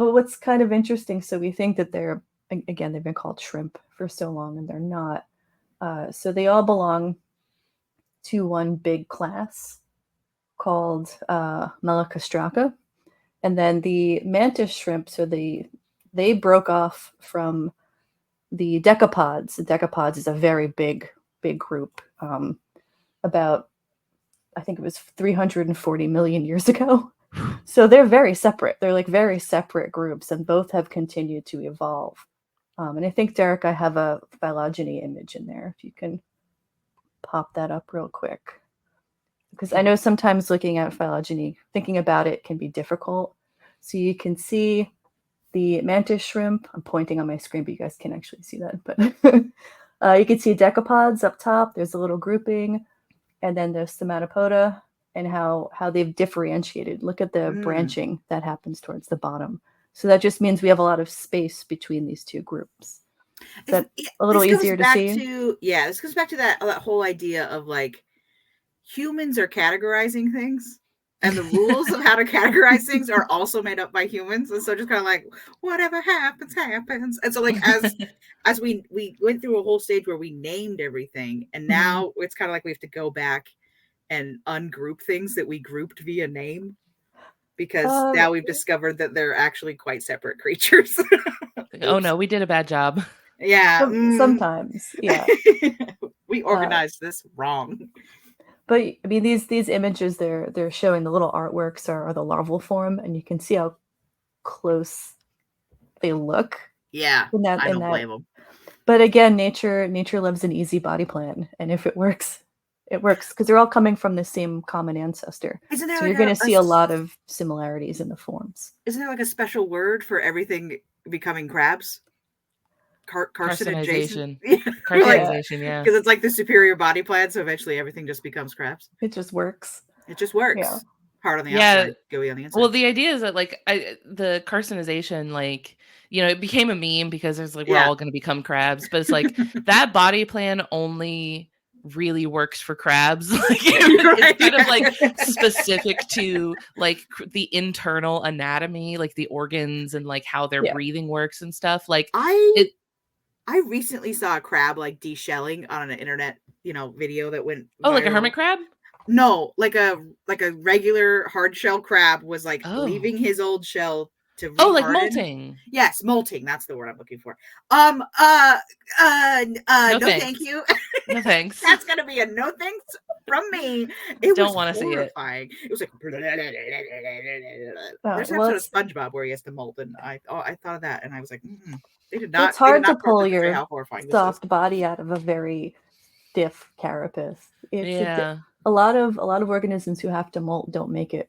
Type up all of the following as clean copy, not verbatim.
But what's kind of interesting, so we think that they're, again, they've been called shrimp for so long, and they're not. So they all belong to one big class called Malacostraca. And then the mantis shrimp, so they broke off from the decapods. The decapods is a very big group. About, I think it was 340 million years ago. So they're very separate. They're like very separate groups, and both have continued to evolve. And I think, Derek, I have a phylogeny image in there. If you can pop that up real quick. Because I know sometimes looking at phylogeny, thinking about it can be difficult. So you can see the mantis shrimp. I'm pointing on my screen, but you guys can't actually see that. But you can see decapods up top. There's a little grouping. And then there's Stomatopoda, and how they've differentiated. Look at the branching that happens towards the bottom. So that just means we have a lot of space between these two groups. Is that a little easier to see? This goes back to that whole idea of like humans are categorizing things, and the rules of how to categorize things are also made up by humans. And so just kind of like, whatever happens, happens. And so like as we went through a whole stage where we named everything, and now it's kind of like we have to go back and ungroup things that we grouped via name, because now we've discovered that they're actually quite separate creatures. Oh no, we did a bad job. Yeah. Sometimes, yeah. We organized this wrong. But I mean, these images, they're showing the little artworks are the larval form, and you can see how close they look. Yeah, I don't blame them. But again, nature loves an easy body plan, and if it works, it works, because they're all coming from the same common ancestor. So like you're going to see a lot of similarities in the forms. Isn't there like a special word for everything becoming crabs? Carcinization. Carcinization, yeah. Because it's like the superior body plan, so eventually everything just becomes crabs. It just works. Yeah. Hard on the outside, gooey on the inside. Well, the idea is that like the carcinization, like, you know, it became a meme because it's like we're all going to become crabs, but it's like that body plan only really works for crabs. Like it's kind of like specific to like the internal anatomy, like the organs and like how their breathing works and stuff. Like I recently saw a crab like deshelling on an internet, video that went viral. Like a hermit crab? No, like a regular hard shell crab was like leaving his old shell to reharden. Like molting. Yes, molting. That's the word I'm looking for. No thank you. No thanks. That's gonna be a no thanks from me. Don't want to see it. It was like there's an episode of SpongeBob where he has to molt, and I thought of that, and I was like, they did not. It's hard to pull your soft body out of a very stiff carapace. A lot of organisms who have to molt don't make it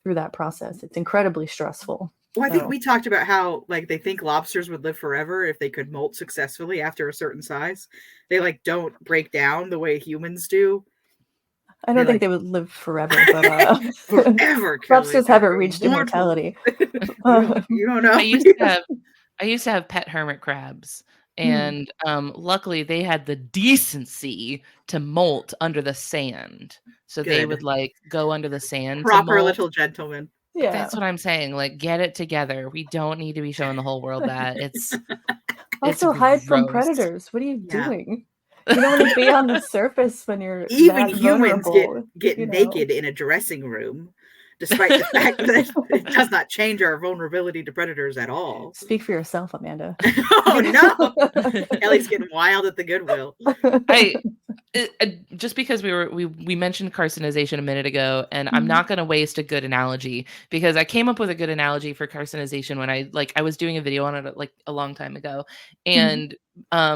through that process. It's incredibly stressful. Well, I think we talked about how like they think lobsters would live forever if they could molt successfully after a certain size. They like don't break down the way humans do. I don't think they would live forever, but forever. Lobsters haven't reached immortality. You don't know. I used to have pet hermit crabs. And luckily they had the decency to molt under the sand. So they would like go under the sand. Proper little gentlemen. Yeah. That's what I'm saying. Like, get it together. We don't need to be showing the whole world that. It's also hide from predators. What are you doing? You don't want to be on the surface when you're even humans get naked in a dressing room. Despite the fact that it does not change our vulnerability to predators at all. Speak for yourself, Amanda. Oh, no. Ellie's getting wild at the Goodwill. Just because we mentioned carcinization a minute ago, and I'm not going to waste a good analogy, because I came up with a good analogy for carcinization when I was doing a video on it like a long time ago. And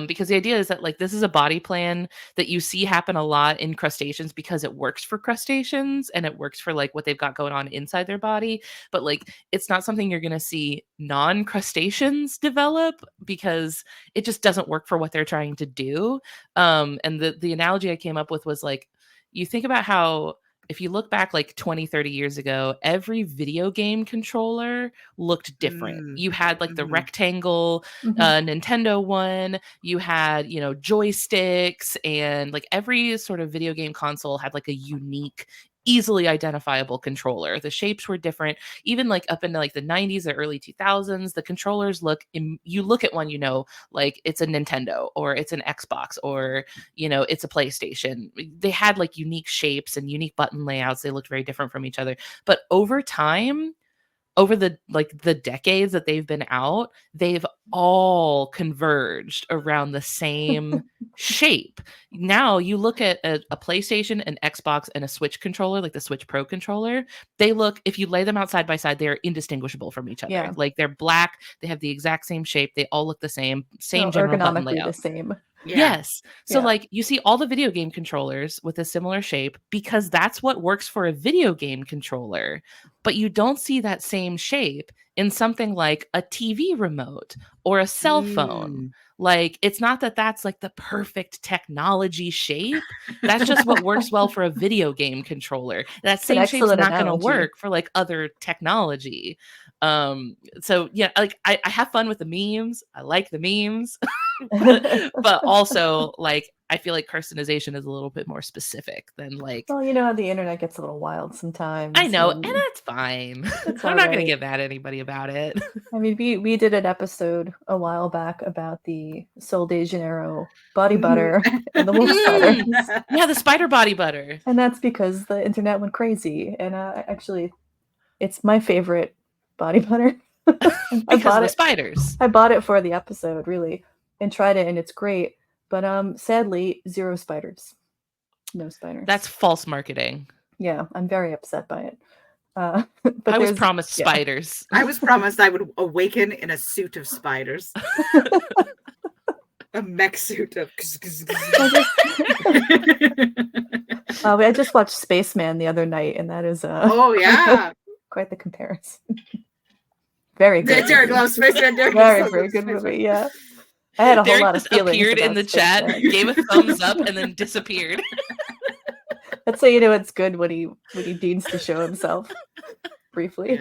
because the idea is that like this is a body plan that you see happen a lot in crustaceans because it works for crustaceans and it works for like what they've got going on inside their body, but like it's not something you're going to see non-crustaceans develop because it just doesn't work for what they're trying to do. And the analogy I came up with was like, you think about how if you look back like 20, 30 years ago, every video game controller looked different. You had like the rectangle Nintendo one, you had, joysticks, and like every sort of video game console had like a unique easily identifiable controller. The shapes were different. Even like up into like the 90s or early 2000s, the controllers you look at one, like it's a Nintendo or it's an Xbox or, it's a PlayStation. They had like unique shapes and unique button layouts. They looked very different from each other. But over time, over the decades that they've been out, they've all converged around the same shape. Now you look at a PlayStation, an Xbox, and a Switch controller, like the Switch Pro controller, if you lay them out side by side, they're indistinguishable from each other. Yeah. Like they're black, they have the exact same shape, they all look the same They're general button ergonomically the layout. same. Yeah. Yes. So Yeah. like you see all the video game controllers with a similar shape because that's what works for a video game controller. But you don't see that same shape in something like a TV remote or a cell phone. Like it's not that that's like the perfect technology shape. That's just what works well for a video game controller. That It's an same shape's excellent not going to analogy. work for like other technology. So yeah, like I have fun with the memes. I like the memes. but also like I feel like carcinization is a little bit more specific than like Well, the internet gets a little wild sometimes. I know, and that's fine. It's I'm not gonna alright. get mad at anybody about it. I mean, we did an episode a while back about the Sol de Janeiro body butter and the wolf spiders. Yeah, the spider body butter. And that's because the internet went crazy. And actually, it's my favorite body butter. Because of the spiders. I bought it for the episode, really, and tried it, and it's great. But sadly, 0 spiders. No spiders. That's false marketing. Yeah, I'm very upset by it. But I was promised spiders. I was promised I would awaken in a suit of spiders. A mech suit of. I just watched Spaceman the other night, and that is oh yeah, quite the comparison. Very good. Derek loves Spaceman. Very good movie. Yeah, I had a whole lot of feelings. Appeared in the chat, gave a thumbs up, and then disappeared. That's how you know it's good when he deigns to show himself briefly.